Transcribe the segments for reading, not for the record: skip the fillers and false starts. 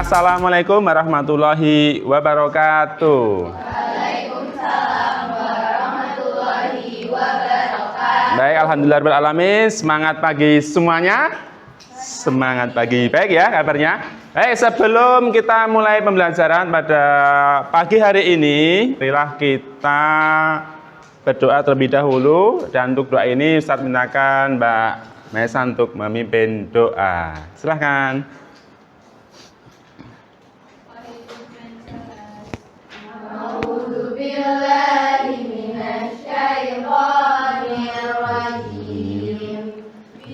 Assalamualaikum warahmatullahi wabarakatuh. Waalaikumsalam warahmatullahi wabarakatuh. Baik, alhamdulillah alamin. Semangat pagi semuanya. Semangat pagi. Baik ya kabarnya. Baik, sebelum kita mulai pembelajaran pada pagi hari ini, marilah kita berdoa terlebih dahulu. Dan untuk doa ini Ustaz mintakan Mbak Maisa untuk memimpin doa. Silahkan.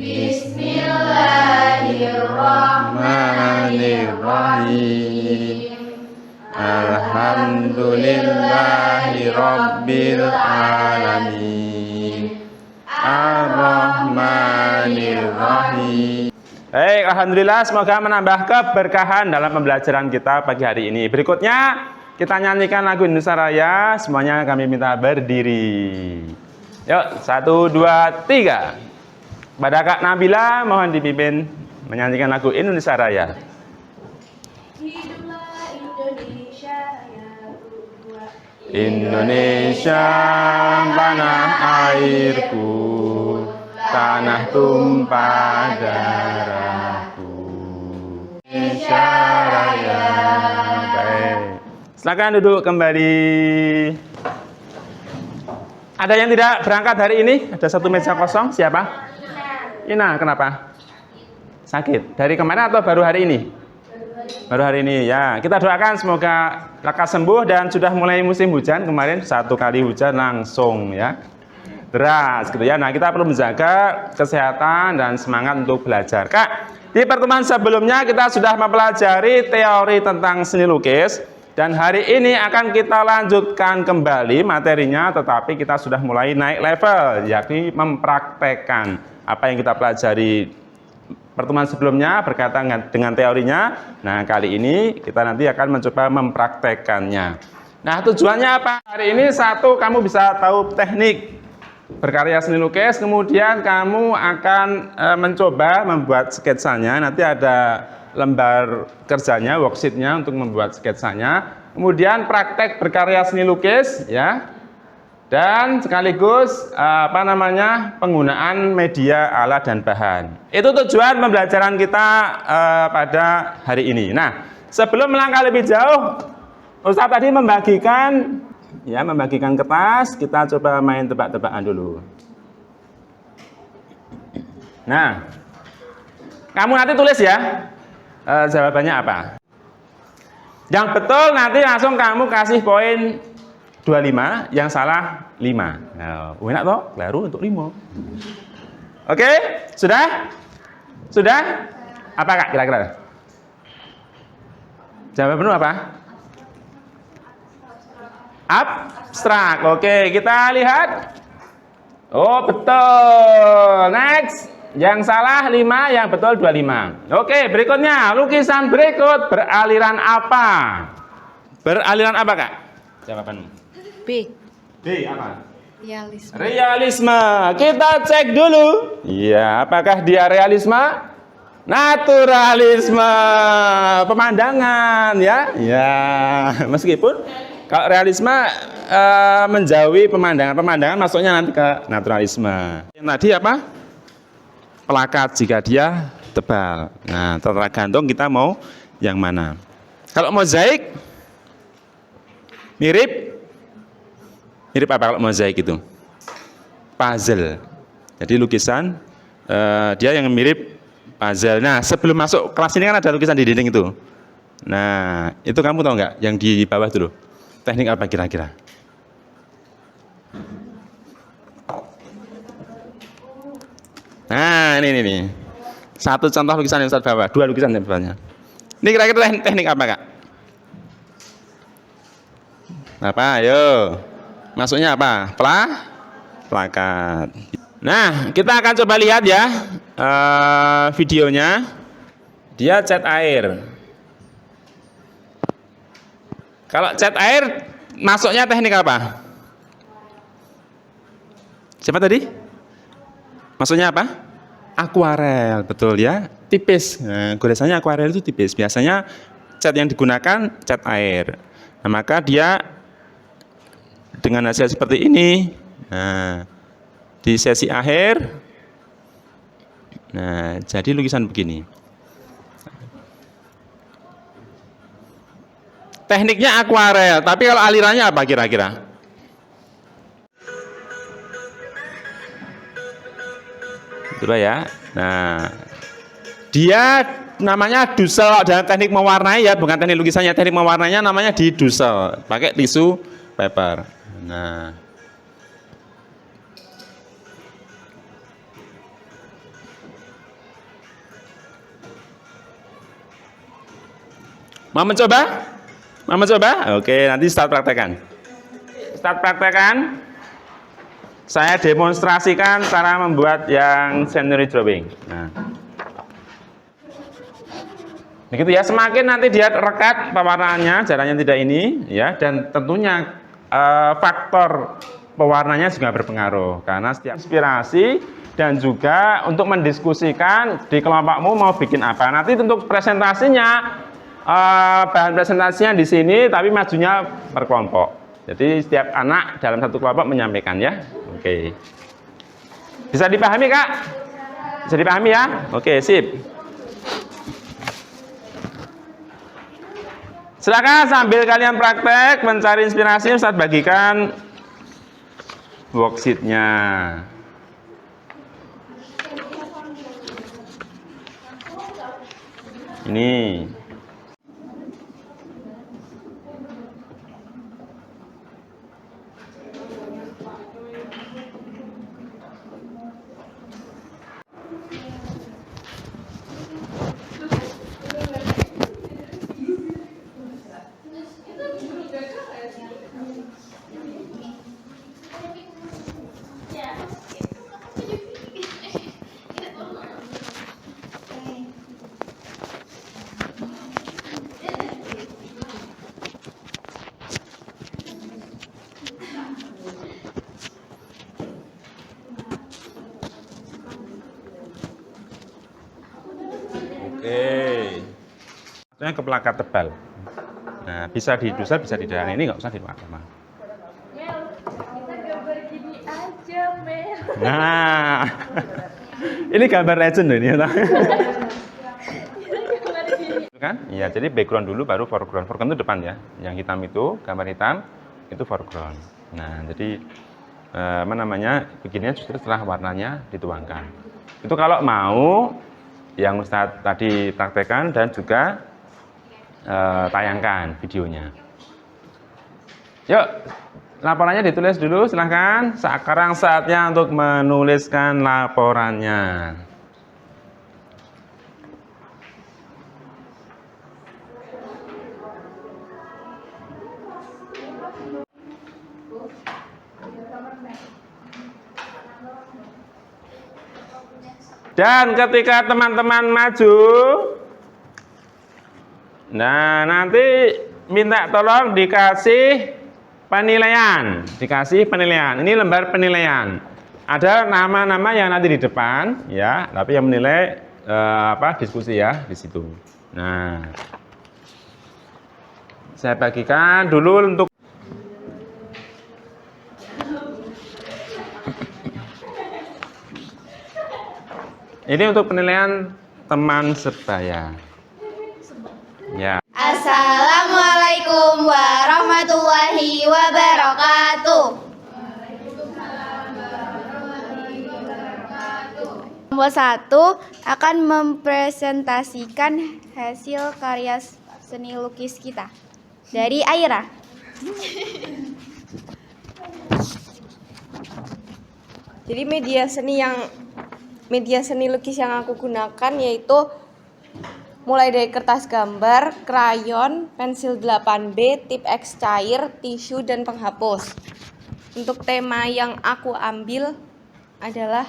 Bismillahirrahmanirrahim. Alhamdulillahi Rabbil Alamin. Ar-Rahmanir-Rahim. Baik, alhamdulillah semoga menambah keberkahan dalam pembelajaran kita pagi hari ini. Berikutnya kita nyanyikan lagu Indonesia Raya. Semuanya kami minta berdiri. Yuk, 1, 2, 3. Pada Kak Nabila mohon dipimpin menyanyikan lagu Indonesia Raya. Hiduplah Indonesia ya Tuhan. Indonesia tanah airku, tanah tumpah darahku. Indonesia Raya. Baik. Silakan duduk kembali. Ada yang tidak berangkat hari ini? Ada satu meja kosong. Siapa? Ina. Kenapa? Sakit. Dari kemarin atau baru hari ini? Baru hari ini ya. Kita doakan semoga lekas sembuh dan sudah mulai musim hujan. Kemarin 1 kali hujan langsung ya. Deras gitu ya. Nah, kita perlu menjaga kesehatan dan semangat untuk belajar. Kak, di pertemuan sebelumnya kita sudah mempelajari teori tentang seni lukis dan hari ini akan kita lanjutkan kembali materinya, tetapi kita sudah mulai naik level, yakni mempraktekkan apa yang kita pelajari pertemuan sebelumnya berkaitan dengan teorinya. Nah, kali ini kita nanti akan mencoba mempraktekkannya. Nah, tujuannya apa? Hari ini satu, kamu bisa tahu teknik berkarya seni lukis, kemudian kamu akan mencoba membuat sketsanya. Nanti ada lembar kerjanya, worksheetnya untuk membuat sketsanya. Kemudian praktek berkarya seni lukis, ya. Dan sekaligus penggunaan media, alat dan bahan. Itu tujuan pembelajaran kita pada hari ini. Nah, sebelum melangkah lebih jauh, Ustaz tadi membagikan kertas. Kita coba main tebak-tebakan dulu. Nah, kamu nanti tulis ya jawabannya apa. Yang betul nanti langsung kamu kasih poin 25, yang salah 5. Nah, enak toh? Baru untuk 5. Oke, sudah? Sudah? Apa Kak kira-kira? Jawabanmu apa? Abstrak. Oke, kita lihat. Oh, betul. Next. Yang salah 5, yang betul 25. Oke, berikutnya. Lukisan berikut beraliran apa? Beraliran apa, Kak? Jawabanmu. B. B apa? Realisme. Realisme. Kita cek dulu. Iya, apakah dia realisme? Naturalisme. Pemandangan ya. Ya, meskipun kalau realisme menjauhi pemandangan. Pemandangan masuknya nanti ke naturalisme. Yang tadi apa? Plakat jika dia tebal. Nah, tergantung kita mau yang mana. Kalau mozaik mirip apa kalau mozaik itu? Puzzle. Jadi lukisan dia yang mirip puzzle. Nah, sebelum masuk kelas ini kan ada lukisan di dinding itu. Nah, itu kamu tahu nggak? Yang di bawah dulu. Teknik apa kira-kira? Nah, ini. Satu contoh lukisan yang Ustaz bawa. 2 lukisan yang bawahnya. Ini kira-kira teknik apa, Kak? Apa? Ayo. Masuknya apa? Plakat. Nah, kita akan coba lihat ya videonya. Dia cat air. Kalau cat air masuknya teknik apa? Siapa tadi? Masuknya apa? Akuarel, betul ya. Tipis. Nah, goresannya akuarel itu tipis. Biasanya cat yang digunakan cat air. Nah, maka dia dengan hasil seperti ini. Nah, di sesi akhir, nah jadi lukisan begini. Tekniknya akuarel, tapi kalau alirannya apa kira-kira? Coba ya. Nah, dia namanya dusel dalam teknik mewarnai ya, bukan teknik lukisannya. Teknik mewarnainya namanya di dusel, pakai tisu paper. Nah, mau mencoba? Mau mencoba? Oke, nanti start praktekan. Start praktekan. Saya demonstrasikan cara membuat yang scenery drawing. Nah, begitu ya. Semakin nanti dia rekat pewarnaannya, jaraknya tidak ini, ya, dan tentunya faktor pewarnanya juga berpengaruh karena setiap inspirasi dan juga untuk mendiskusikan di kelompokmu mau bikin apa. Nanti untuk presentasinya, bahan presentasinya di sini, tapi majunya per kelompok. Jadi setiap anak dalam satu kelompok menyampaikan ya. Oke. Bisa dipahami, Kak? Bisa dipahami ya? Oke, sip. Silakan sambil kalian praktek mencari inspirasi, Ustaz bagikan worksheet-nya. Ini. Oke. Ke plakat tebal. Nah, bisa di dusel, bisa di daerah ini, nggak usah di luar. Mel, kita gambar gini aja, Mel. Nah, ini gambar legend loh ini. Kan? Iya, jadi background dulu baru foreground. Foreground itu depan ya. Yang hitam itu, gambar hitam, itu foreground. Nah, jadi apa namanya, begininya justru setelah warnanya dituangkan. Itu kalau mau, yang Ustadz tadi praktekkan dan juga tayangkan videonya. Yuk, laporannya ditulis dulu, silahkan. Sekarang saatnya untuk menuliskan laporannya. Dan ketika teman-teman maju, nah nanti minta tolong dikasih penilaian, Ini lembar penilaian. Ada nama-nama yang nanti di depan, ya, tapi yang menilai diskusi ya di situ. Nah, saya bagikan dulu untuk ini untuk penilaian teman sebaya. Ya. Assalamualaikum warahmatullahi wabarakatuh. Kelompok 1 akan mempresentasikan hasil karya seni lukis kita dari Aira. Jadi media seni lukis yang aku gunakan yaitu mulai dari kertas gambar, krayon, pensil 8B, tip X cair, tisu, dan penghapus. Untuk tema yang aku ambil adalah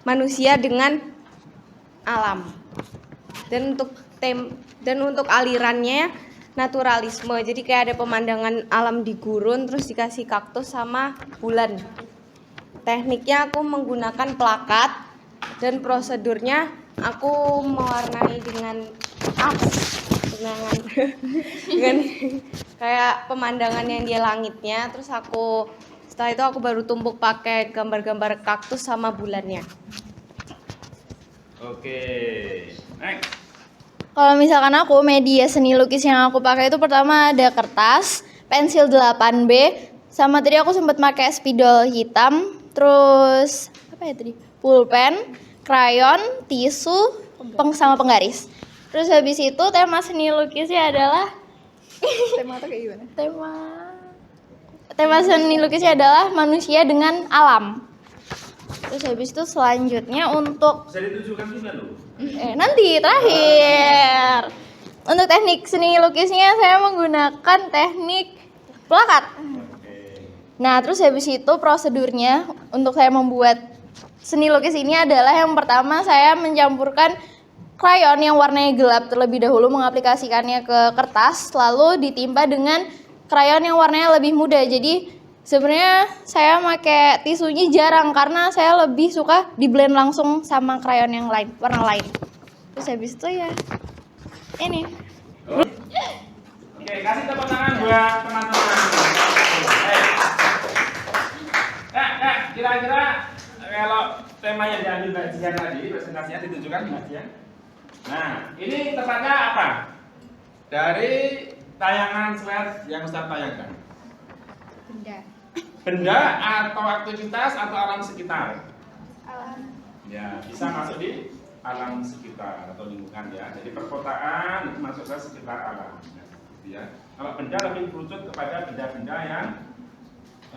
manusia dengan alam. Dan untuk alirannya naturalisme. Jadi kayak ada pemandangan alam di gurun terus dikasih kaktus sama bulan. Tekniknya aku menggunakan plakat dan prosedurnya aku mewarnai dengan aks kenangan dengan kayak pemandangan yang dia langitnya. Terus setelah itu aku baru tumpuk pakai gambar-gambar kaktus sama bulannya. Oke, next. Kalau misalkan aku media seni lukis yang aku pakai itu pertama ada kertas, pensil 8B, sama tadi aku sempat pakai spidol hitam, terus apa ya tadi? Pulpen, krayon, tisu, sama penggaris. Terus habis itu tema seni lukisnya adalah Tema atau kayak gimana? tema seni lukisnya adalah manusia dengan alam. Terus habis itu selanjutnya untuk Bisa ditunjukkan juga loh. nanti terakhir untuk teknik seni lukisnya saya menggunakan teknik plakat. Nah terus habis itu prosedurnya untuk saya membuat seni lukis ini adalah yang pertama saya mencampurkan krayon yang warnanya gelap terlebih dahulu, mengaplikasikannya ke kertas, lalu ditimpa dengan krayon yang warnanya lebih muda. Jadi sebenarnya saya pakai tisunya jarang karena saya lebih suka di blend langsung sama krayon yang lain, warna lain. Terus habis itu ya ini. Oke, kasih tepuk tangan buat teman-teman. Kira-kira kalau tema yang diambil Mbak Jian tadi, presentasinya ditunjukkan Mbak Jian. Nah, ini tepatnya apa? Dari tayangan slide yang Ustaz tayangkan. Benda atau aktivitas atau alam sekitar? Alam. Ya, bisa masuk di alam sekitar atau lingkungan ya. Jadi perkotaan itu masuk ke sekitar alam. Ya. Kalau benda lebih kerucut kepada benda-benda yang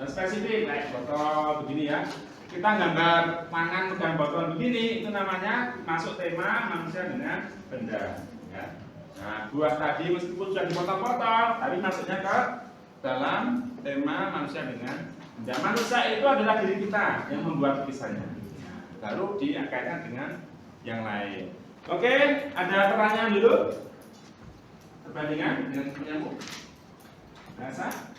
spesifik, kayak botol begini ya. Kita gambar tangan dan botol begini, itu namanya masuk tema manusia dengan benda. Ya. Nah, buah tadi meskipun sudah dipotong-potong, tapi masuknya ke dalam tema manusia dengan benda. Manusia itu adalah diri kita yang membuat lukisannya. Lalu dikaitkan dengan yang lain. Oke, ada pertanyaan dulu? Perbandingan dengan punyamu? Biasa?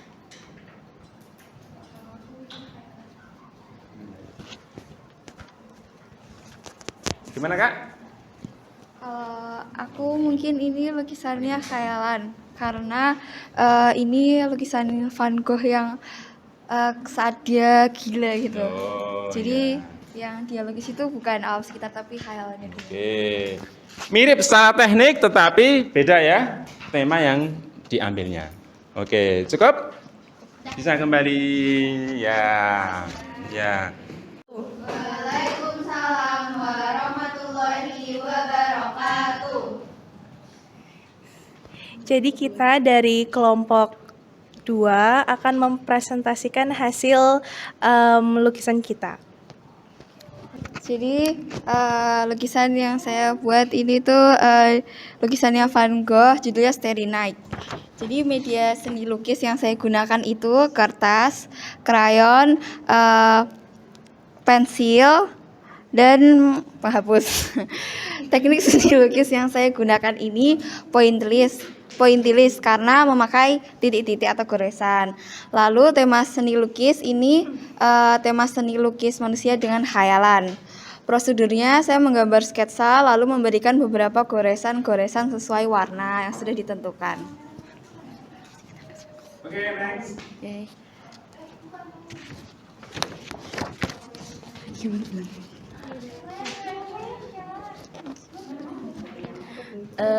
Gimana Kak? Aku mungkin ini lukisannya khayalan karena ini lukisan Van Gogh yang saat dia gila gitu. Oh, Jadi iya. yang dia lukis itu bukan alam sekitar tapi khayalannya dia. Oke. Mirip secara teknik tetapi beda ya tema yang diambilnya. Oke, cukup? Bisa kembali ya. Ya. Waalaikumsalam warahmatullahi wabarakatuh. Jadi kita dari kelompok 2 akan mempresentasikan hasil lukisan kita. Jadi lukisan yang saya buat ini tuh lukisannya Van Gogh, judulnya Starry Night. Jadi media seni lukis yang saya gunakan itu kertas, krayon, pensil, dan penghapus. Teknik seni lukis yang saya gunakan ini pointillis karena memakai titik-titik atau goresan. Lalu tema seni lukis ini tema seni lukis manusia dengan khayalan. Prosedurnya saya menggambar sketsa lalu memberikan beberapa goresan-goresan sesuai warna yang sudah ditentukan. Oke, next. Oke.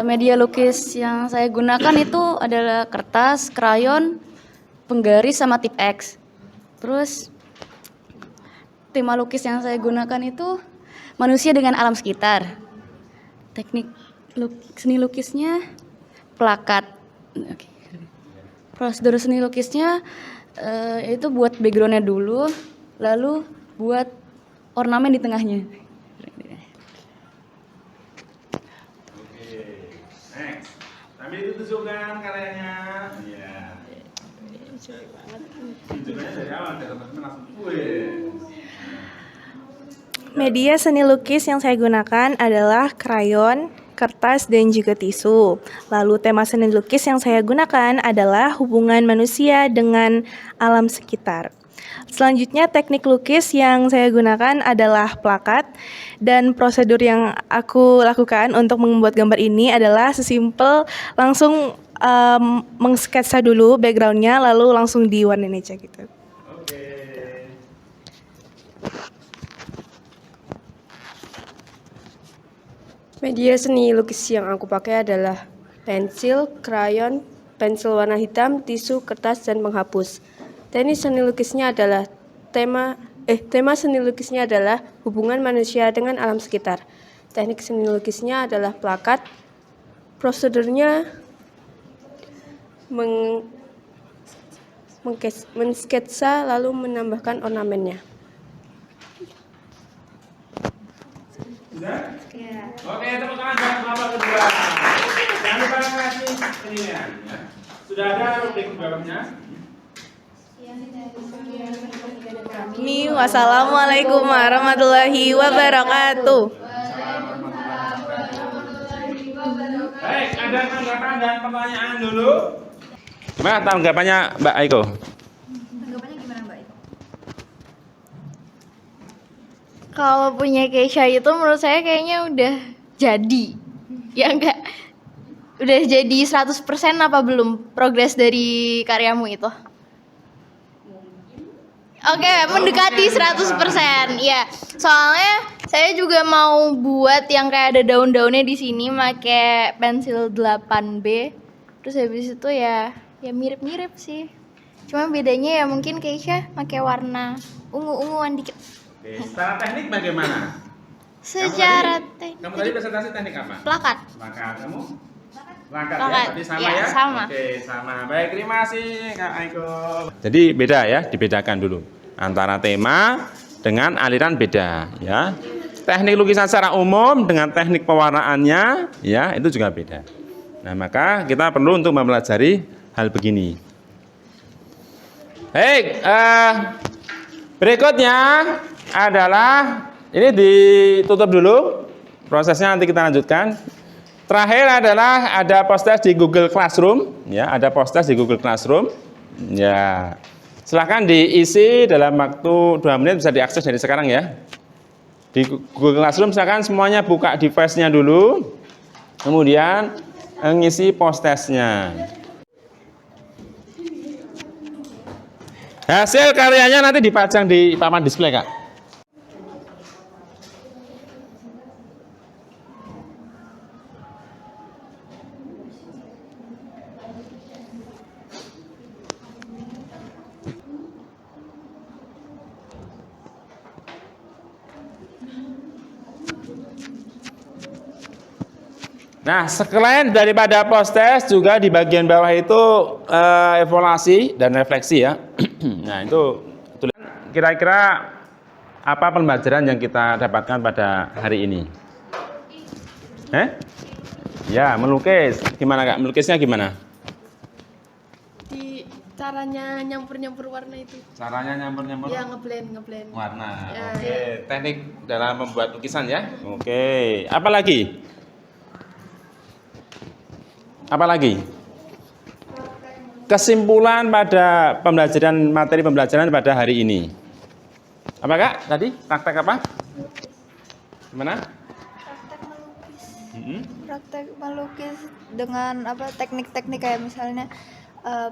Media lukis yang saya gunakan itu adalah kertas, krayon, penggaris, sama tip X. Terus tema lukis yang saya gunakan itu manusia dengan alam sekitar. Teknik seni lukisnya plakat. Oke. Prosedur seni lukisnya itu buat backgroundnya dulu, lalu buat ornamen di tengahnya. Next. Sambil itu tunjukkan karyanya. Iya. Tunjukkannya dari awal, dari teman-teman langsung. Media seni lukis yang saya gunakan adalah krayon, kertas, dan juga tisu. Lalu tema seni lukis yang saya gunakan adalah hubungan manusia dengan alam sekitar. Selanjutnya teknik lukis yang saya gunakan adalah plakat, dan prosedur yang aku lakukan untuk membuat gambar ini adalah sesimpel langsung mengsketsa dulu backgroundnya lalu langsung diwarnain aja gitu. Media seni lukis yang aku pakai adalah pensil, krayon, pensil warna hitam, tisu, kertas, dan penghapus. Tema seni lukisnya adalah hubungan manusia dengan alam sekitar. Teknik seni lukisnya adalah plakat. Prosedurnya mensketsa lalu menambahkan ornamennya. Oke, tepuk tangan buat kelompok kedua. Jangan lupa kasih penilaian. Ya. Sudah ada rubrik bawahnya. Wassalamualaikum warahmatullahi wabarakatuh. Baik, ada tanggapan dan pertanyaan dulu. Gimana tanggapannya Mbak Aiko? Kalau punya Keisha itu menurut saya kayaknya udah jadi. Ya enggak? Udah jadi 100% apa belum progres dari karyamu itu? Oke, mendekati 100%. Ya, soalnya saya juga mau buat yang kayak ada daun-daunnya di sini pakai pensil 8B. Terus habis itu ya mirip-mirip sih. Cuma bedanya ya mungkin Keisha pakai warna ungu-unguan dikit. Oke, secara teknik bagaimana? Secara teknik. Kamu tadi presentasi teknik apa? Plakat. Plakat. Kamu? Plakat ya, Plakat. tadi sama Ya, ya? sama. Oke, sama. Baik, terima kasih Kak Aiko. Jadi beda ya, dibedakan dulu antara tema dengan aliran beda ya. Teknik lukisan secara umum dengan teknik pewarnaannya ya, itu juga beda. Nah, maka kita perlu untuk mempelajari hal begini. Baik, berikutnya adalah ini ditutup dulu prosesnya, nanti kita lanjutkan. Terakhir adalah ada post-test di Google Classroom ya, ada post-test di Google Classroom ya. Silahkan diisi dalam waktu 2 menit, bisa diakses dari sekarang ya. Di Google Classroom silahkan semuanya buka device-nya dulu, kemudian ngisi post-testnya. Hasil karyanya nanti dipajang di papan display, Kak. Nah, selain daripada post-test juga di bagian bawah itu evaluasi dan refleksi ya. Nah, itu kira-kira apa pembelajaran yang kita dapatkan pada hari ini? Ya, melukis. Gimana Kak? Melukisnya gimana? Di caranya nyampur-nyampur warna itu. Caranya nyampur-nyampur? Ya, ngeblend. Warna. Ya, Oke, teknik dalam membuat lukisan ya. Oke, apa lagi? Apa lagi? Kesimpulan pada materi pembelajaran pada hari ini. Apa Kak? Tadi praktek apa? Gimana? Praktek melukis dengan teknik-teknik kayak misalnya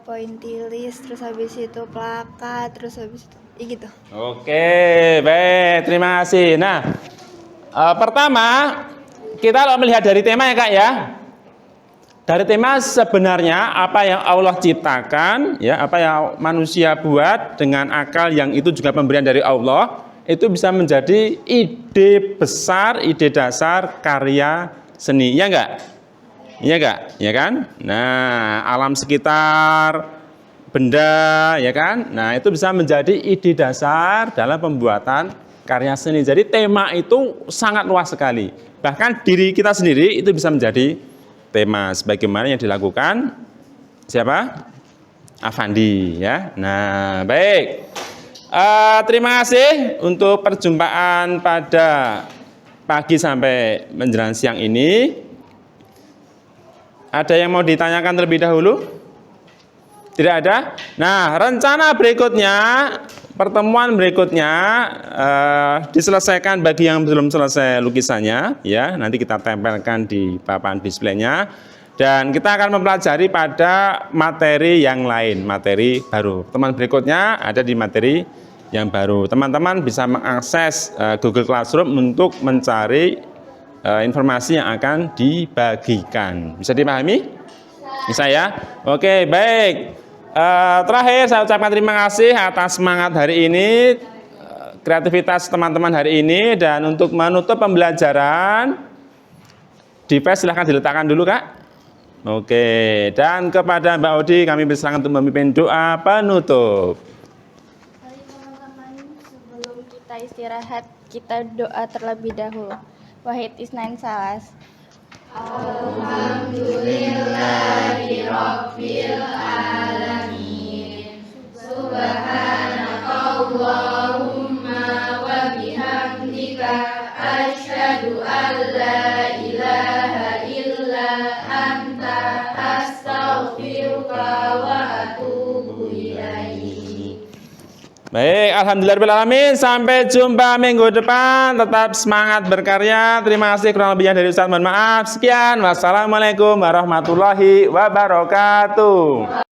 pointillis, terus habis itu plakat, terus habis itu gitu. Oke, baik, terima kasih. Nah, pertama kita kalau melihat dari tema ya Kak ya. Dari tema sebenarnya apa yang Allah ciptakan, ya, apa yang manusia buat dengan akal yang itu juga pemberian dari Allah, itu bisa menjadi ide besar, ide dasar karya seni, ya enggak? Iya enggak? Ya kan? Nah, alam sekitar, benda, ya kan? Nah, itu bisa menjadi ide dasar dalam pembuatan karya seni. Jadi tema itu sangat luas sekali. Bahkan diri kita sendiri itu bisa menjadi tema sebagaimana yang dilakukan siapa? Afandi ya. Nah, baik. Terima kasih untuk perjumpaan pada pagi sampai menjelang siang ini. Ada yang mau ditanyakan terlebih dahulu? Tidak ada. Nah, rencana berikutnya, pertemuan berikutnya diselesaikan bagi yang belum selesai lukisannya, ya. Nanti kita tempelkan di papan displaynya. Dan kita akan mempelajari pada materi yang lain, materi baru. Teman berikutnya ada di materi yang baru. Teman-teman bisa mengakses Google Classroom untuk mencari informasi yang akan dibagikan. Bisa dipahami? Bisa ya? Oke, baik. Terakhir saya ucapkan terima kasih atas semangat hari ini, kreativitas teman-teman hari ini, dan untuk menutup pembelajaran, device silahkan diletakkan dulu, Kak. Oke, dan kepada Mbak Odi kami bersilakan untuk memimpin doa penutup. Mari teman-teman, sebelum kita istirahat, kita doa terlebih dahulu. Wahid Isnain Salas. Baik, alhamdulillahirobbilalamin. Sampai jumpa minggu depan. Tetap semangat berkarya. Terima kasih, kurang lebihnya dari Ustaz. Mohon maaf. Sekian. Wassalamualaikum warahmatullahi wabarakatuh.